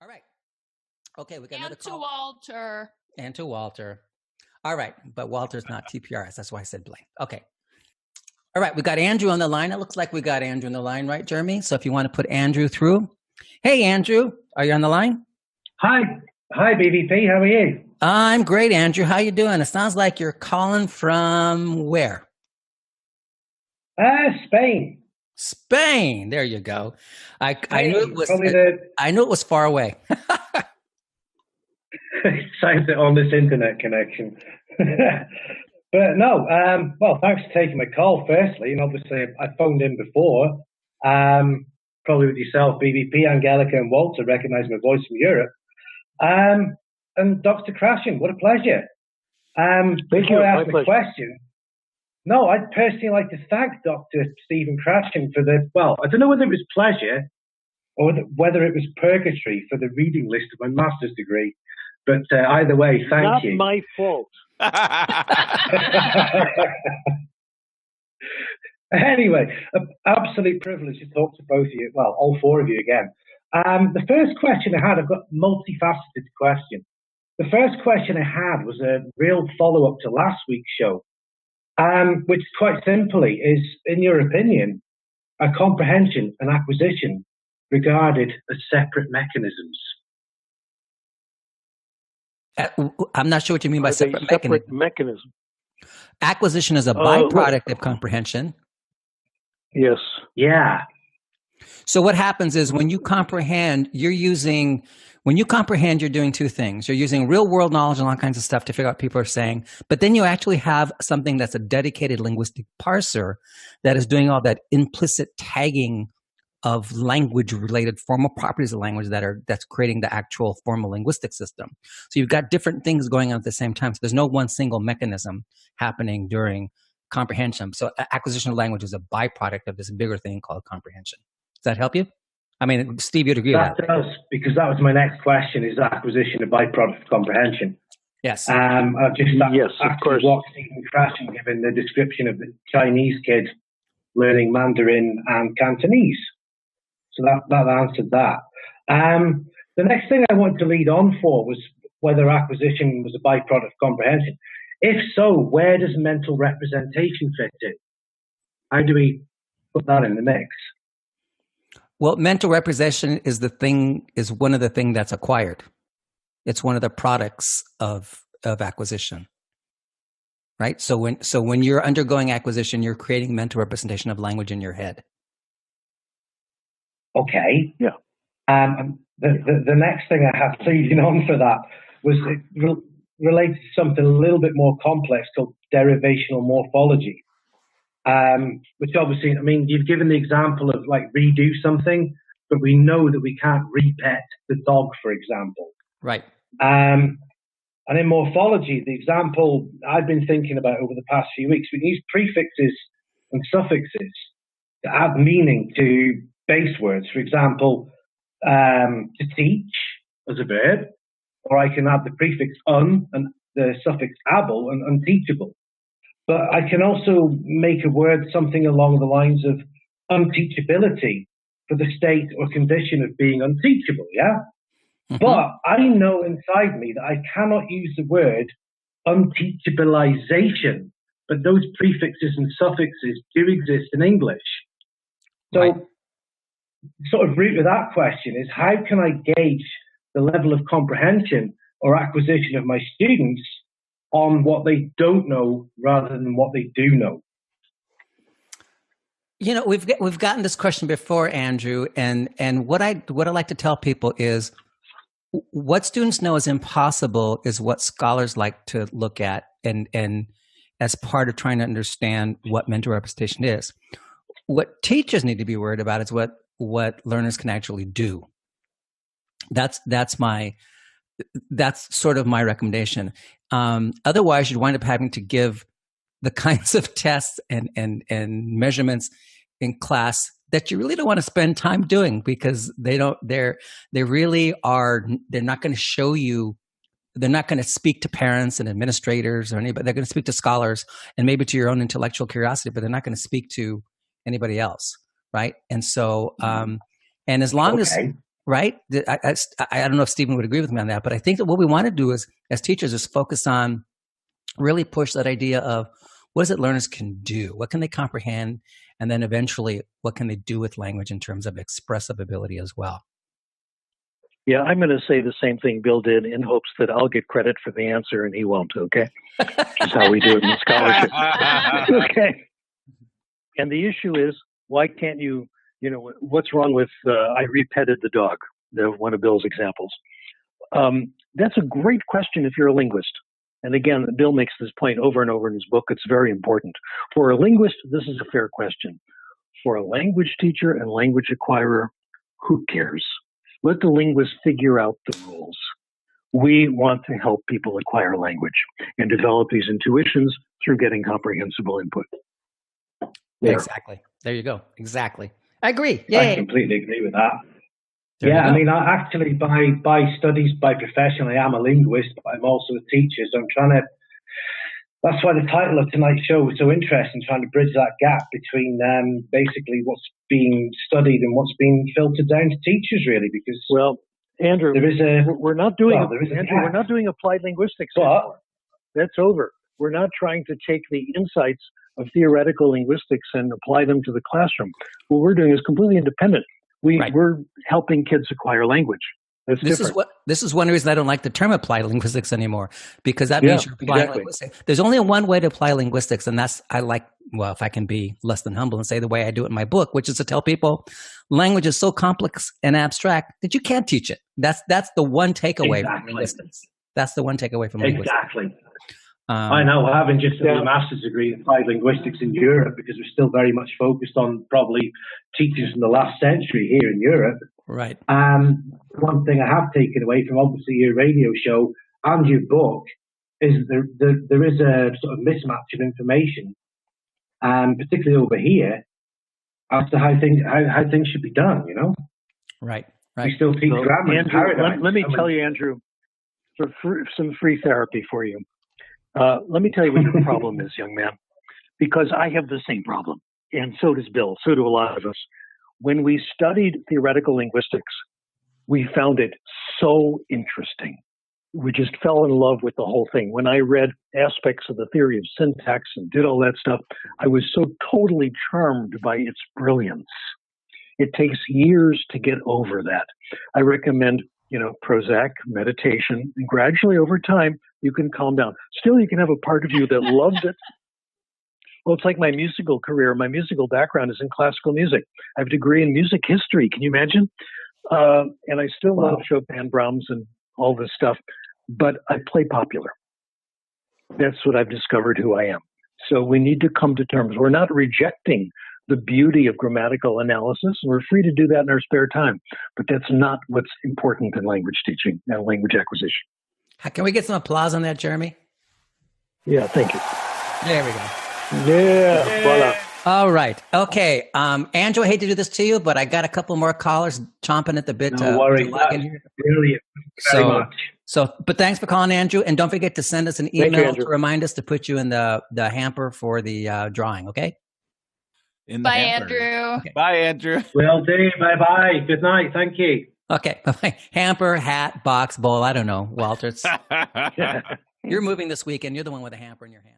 All right. Okay, we got And another to call. Walter. And to Walter. All right, but Walter's not TPRS. That's why I said Blaine. Okay. All right, we got Andrew on the line. It looks like we got Andrew on the line, right, Jeremy? So if you want to put Andrew through. Hey, Andrew, are you on the line? Hi, BVP. How are you? I'm great, Andrew. How you doing? It sounds like you're calling from where? Spain. Spain. There you go. I knew it was. I knew it was far away. Sounds it on this internet connection. But no, well, thanks for taking my call firstly. And obviously, I phoned in before, probably with yourself, BVP, Angelica, and Walter recognize my voice from Europe. And Dr. Krashen, what a pleasure. Thank you. I ask the question, no, I'd personally like to thank Dr. Stephen Krashen for well, I don't know whether it was pleasure or whether it was purgatory for the reading list of my master's degree. But either way, thank you. Not my fault. Anyway, absolute privilege to talk to both of you. Well, all four of you again. The first question I had, I've got a multifaceted question. The first question I had was a real follow-up to last week's show, which quite simply is, in your opinion, are comprehension and acquisition regarded as separate mechanisms? I'm not sure what you mean by separate mechanism. Acquisition is a byproduct of comprehension. Yes. Yeah. So what happens is when you comprehend, you're doing two things. You're using real world knowledge and all kinds of stuff to figure out what people are saying, but then you actually have something that's a dedicated linguistic parser that is doing all that implicit tagging of language-related formal properties of language that's creating the actual formal linguistic system. So you've got different things going on at the same time. So there's no one single mechanism happening during comprehension. So acquisition of language is a byproduct of this bigger thing called comprehension. Does that help you? I mean, Steve, you'd agree with that. That does, because that was my next question, is acquisition a byproduct of comprehension? Yes. I've just yes, of course. Watched Stephen Krashen giving the description of the Chinese kid learning Mandarin and Cantonese. So that answered that. The next thing I wanted to lead on for was whether acquisition was a byproduct of comprehension. If so, where does mental representation fit in? How do we put that in the mix? Well, mental representation is one of the things that's acquired. It's one of the products of acquisition. Right? So when you're undergoing acquisition, you're creating mental representation of language in your head. Okay. Yeah. The next thing I have leading on for that was related to something a little bit more complex called derivational morphology, which obviously, I mean, you've given the example of like redo something, but we know that we can't repet the dog, for example. Right. And in morphology, the example I've been thinking about over the past few weeks, we use prefixes and suffixes to add meaning to base words. For example, to teach as a verb, or I can add the prefix un and the suffix able and unteachable. But I can also make a word something along the lines of unteachability for the state or condition of being unteachable, yeah? Mm-hmm. But I know inside me that I cannot use the word unteachabilization, but those prefixes and suffixes do exist in English. So right. Sort of root of that question is, how can I gauge the level of comprehension or acquisition of my students on what they don't know rather than what they do know? You know, we've gotten this question before, Andrew, and what I like to tell people is what students know is impossible is what scholars like to look at and as part of trying to understand what mental representation is. What teachers need to be worried about is what learners can actually do. That's sort of my recommendation. Otherwise, you'd wind up having to give the kinds of tests and measurements in class that you really don't want to spend time doing, because they're not going to show you, they're not going to speak to parents and administrators or anybody. They're going to speak to scholars and maybe to your own intellectual curiosity, but they're not going to speak to anybody else. Right. And so, and as long as right? I don't know if Stephen would agree with me on that, but I think that what we want to do is, as teachers, is focus on really push that idea of what is it learners can do? What can they comprehend? And then eventually, what can they do with language in terms of expressive ability as well? Yeah, I'm going to say the same thing Bill did in hopes that I'll get credit for the answer and he won't, okay? Which is how we do it in scholarship. Okay. And the issue is, why can't you, what's wrong with, I repetted the dog, one of Bill's examples. That's a great question if you're a linguist. And again, Bill makes this point over and over in his book. It's very important. For a linguist, this is a fair question. For a language teacher and language acquirer, who cares? Let the linguist figure out the rules. We want to help people acquire language and develop these intuitions through getting comprehensible input. There. Exactly. There you go. Exactly. I agree. Yay. I completely agree with that. I mean, I actually, by studies, by profession, I am a linguist, but I'm also a teacher. So I'm trying to, that's why the title of tonight's show was so interesting, trying to bridge that gap between basically what's being studied and what's being filtered down to teachers, really, because... Well, Andrew, we're not doing applied linguistics anymore. That's over. We're not trying to take the insights of theoretical linguistics and apply them to the classroom. What we're doing is completely independent. We're helping kids acquire language. This is one reason I don't like the term applied linguistics anymore, because that means you're applying linguistics. There's only one way to apply linguistics, and that's if I can be less than humble and say the way I do it in my book, which is to tell people language is so complex and abstract that you can't teach it. That's the one takeaway from linguistics. That's the one takeaway from linguistics. Exactly. I know, having just a master's degree in applied linguistics in Europe, because we're still very much focused on probably teachers from the last century here in Europe. Right. One thing I have taken away from obviously your radio show and your book is there is a sort of mismatch of information, particularly over here, as to how things should be done. Right. We still teach grammar. Andrew, let me tell you, Andrew, for some free therapy for you. Let me tell you what your problem is, young man, because I have the same problem, and so does Bill, so do a lot of us. When we studied theoretical linguistics, we found it so interesting. We just fell in love with the whole thing. When I read aspects of the theory of syntax and did all that stuff, I was so totally charmed by its brilliance. It takes years to get over that. I recommend Prozac, meditation, and gradually over time, you can calm down. Still, you can have a part of you that loves it. Well, it's like my musical career. My musical background is in classical music. I have a degree in music history. Can you imagine? And I still love Chopin, Brahms, and all this stuff. But I play popular. That's what I've discovered who I am. So we need to come to terms. We're not rejecting the beauty of grammatical analysis. We're free to do that in our spare time. But that's not what's important in language teaching and language acquisition. Can we get some applause on that, Jeremy? Yeah, thank you. There we go. Yeah, voila. All right. Okay. Andrew, I hate to do this to you, but I got a couple more callers chomping at the bit to log in here. Brilliant. Very much. But thanks for calling, Andrew. And don't forget to send us an email to remind us to put you in the hamper for the drawing, okay? Bye, Andrew. Okay. Bye, Andrew. Will do. Bye-bye. Good night. Thank you. Okay. Bye-bye. Hamper, hat, box, bowl. I don't know, Walter. You're moving this weekend. You're the one with a hamper in your hand.